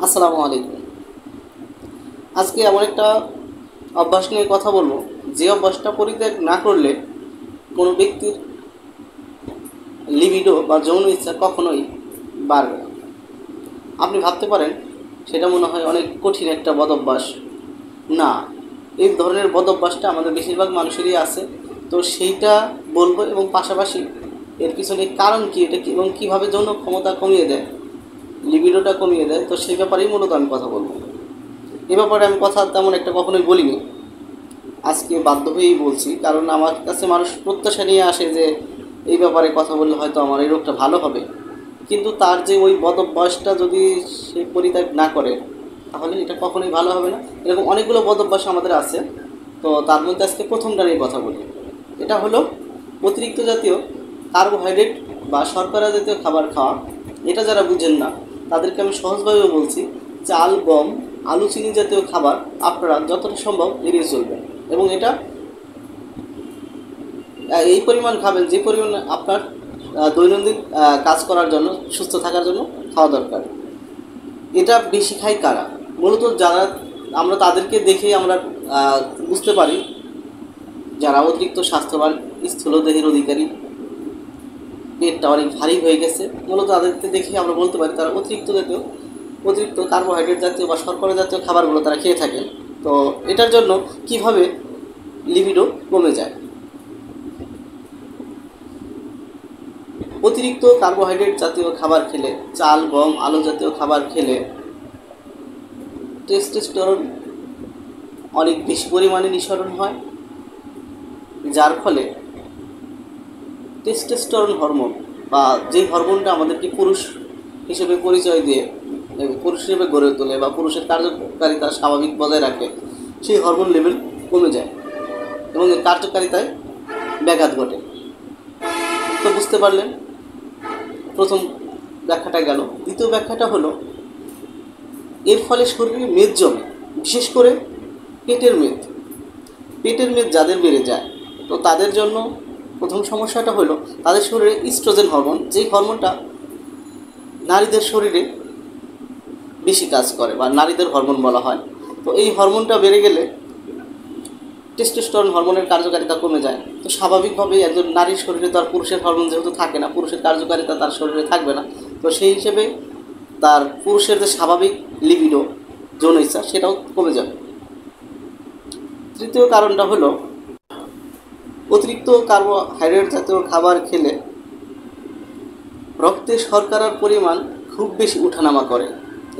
আসসালামু আলাইকুম। আজকে এমন একটা অভ্যাস নিয়ে কথা বলবো, যে অভ্যাসটা পরিত্যাগ না করলে কোনো ব্যক্তির লিবিডো বা যৌন ইচ্ছা কখনোই বাড়বে না। আপনি ভাবতে পারেন সেটা মনে হয় অনেক কঠিন একটা বদ অভ্যাস। না, এই ধরনের বদ অভ্যাসটা আমাদের বেশিরভাগ মানুষেরই আছে। তো সেইটা বলবো এবং পাশাপাশি এর পিছনে কারণ কী, এটা কী এবং কীভাবে যৌন ক্ষমতা কমিয়ে দেয়, লিবিডোটা কমিয়ে দেয়, তো সেই ব্যাপারেই মূলত আমি কথা বলবো। এ ব্যাপারে আমি কথা তেমন একটা কখনোই বলিনি, আজকে বাধ্য হয়েই বলছি। কারণ আমার কাছে মানুষ প্রত্যাশা নিয়ে আসে যে এই ব্যাপারে কথা বললে হয়তো আমার এই রোগটা ভালো হবে, কিন্তু তার যে ওই বদ অভ্যাসটা যদি সে পরিত্যাগ না করে তাহলে এটা কখনোই ভালো হবে না। এরকম অনেকগুলো বদ অভ্যাস আমাদের আছে। তো তার মধ্যে আজকে প্রথমটা নিয়ে কথা বলি। এটা হলো অতিরিক্ত জাতীয় কার্বোহাইড্রেট বা শর্করা জাতীয় খাবার খাওয়া। এটা যারা বুঝেন না তাদেরকে আমি সহজভাবে বলছি, চাল, গম, আলু, চিনি জাতীয় খাবার আপনারা যতটা সম্ভব এড়িয়ে চলবেন এবং এটা এই পরিমাণ খাবেন যে পরিমাণ আপনার দৈনন্দিন কাজ করার জন্য, সুস্থ থাকার জন্য খাওয়া দরকার। এটা বেশি খাই কারা? মূলত যারা, আমরা তাদেরকে দেখেই আমরা বুঝতে পারি যারা অতিরিক্ত স্বাস্থ্যবান, স্থূলদেহের অধিকারী, পেটটা অনেক ভারী হয়ে গেছে, মূলত তাদেরকে দেখেই আমরা বলতে পারি তারা অতিরিক্ত কার্বোহাইড্রেট জাতীয় বা শর্করা জাতীয় খাবারগুলো তারা খেয়ে থাকেন। তো এটার জন্য কিভাবে লিবিডো কমে যায়? অতিরিক্ত কার্বোহাইড্রেট জাতীয় খাবার খেলে, চাল, গম, আলু জাতীয় খাবার খেলে টেস্টোস্টেরন অনেক বেশি পরিমাণে নিঃসরণ হয়, যার ফলে টেস্টোস্টেরন হরমোন বা যে হরমোনটা আমাদেরকে পুরুষ হিসেবে পরিচয় দিয়ে পুরুষ হিসেবে গড়ে তোলে বা পুরুষের কার্যকারিতা স্বাভাবিক বজায় রাখে, সেই হরমোন লেভেল কমে যায় এবং এর কার্যকারিতায় ব্যাঘাত ঘটে। তো বুঝতে পারলেন, প্রথম ব্যাখ্যাটা গেল। দ্বিতীয় ব্যাখ্যাটা হলো এর ফলে শরীরে মেদ জমে, বিশেষ করে পেটের মেদ যাদের বেড়ে যায়, তো তাদের জন্য প্রথম সমস্যাটা হলো তাদের শরীরে ইস্ট্রোজেন হরমোন, যেই হরমোনটা নারীদের শরীরে বেশি কাজ করে বা নারীদের হরমোন বলা হয়। তো এই হরমোনটা বেড়ে গেলে টেস্টোস্টেরন হরমোনের কার্যকারিতা কমে যায়। তো স্বাভাবিকভাবেই একজন নারীর শরীরে তো আর পুরুষের হরমোন যেহেতু থাকে না, পুরুষের কার্যকারিতা তার শরীরে থাকবে না। তো সেই হিসেবে তার পুরুষের যে স্বাভাবিক লিবিডো, যৌন ইচ্ছা, সেটাও কমে যাবে। তৃতীয় কারণটা হলো অতিরিক্ত কার্বোহাইড্রেট জাতীয় খাবার খেলে রক্তে শর্করার পরিমাণ খুব বেশি ওঠানামা করে।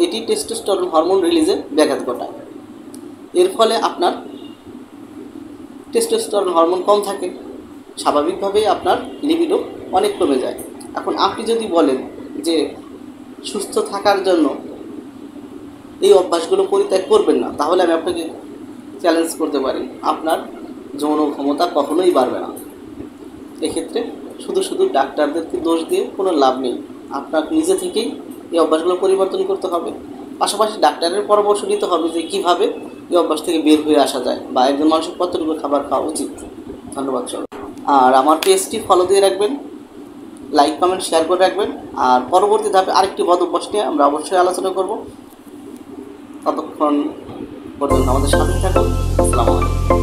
এটি টেস্টোস্টেরন হরমোন রিলিজে ব্যাঘাত ঘটায়। এর ফলে আপনার টেস্টোস্টেরন হরমোন কম থাকে, স্বাভাবিকভাবেই আপনার লিবিডো অনেক কমে যায়। এখন আপনি যদি বলেন যে সুস্থ থাকার জন্য এই অভ্যাসগুলো পরিত্যাগ করবেন না, তাহলে আমি আপনাকে চ্যালেঞ্জ করতে পারি আপনার যৌন ক্ষমতা কখনোই বাড়বে না। এক্ষেত্রে শুধু ডাক্তারদেরকে দোষ দিয়ে কোনো লাভ নেই। আপনার নিজে থেকেই এই অভ্যাসগুলো পরিবর্তন করতে হবে, পাশাপাশি ডাক্তারের পরামর্শ নিতে হবে যে কীভাবে এই অভ্যাস থেকে বের হয়ে আসা যায় বা একজন মানুষের কতটুকু খাবার খাওয়া উচিত। ধন্যবাদ সবাই। আর আমার পেজটি ফলো দিয়ে রাখবেন, লাইক, কমেন্ট, শেয়ার করে রাখবেন। আর পরবর্তী ধাপে আরেকটি বদ অভ্যাস নিয়ে আমরা অবশ্যই আলোচনা করব। ততক্ষণ পর্যন্ত আমাদের সাথে থাকুন। আসসালামু আলাইকুম।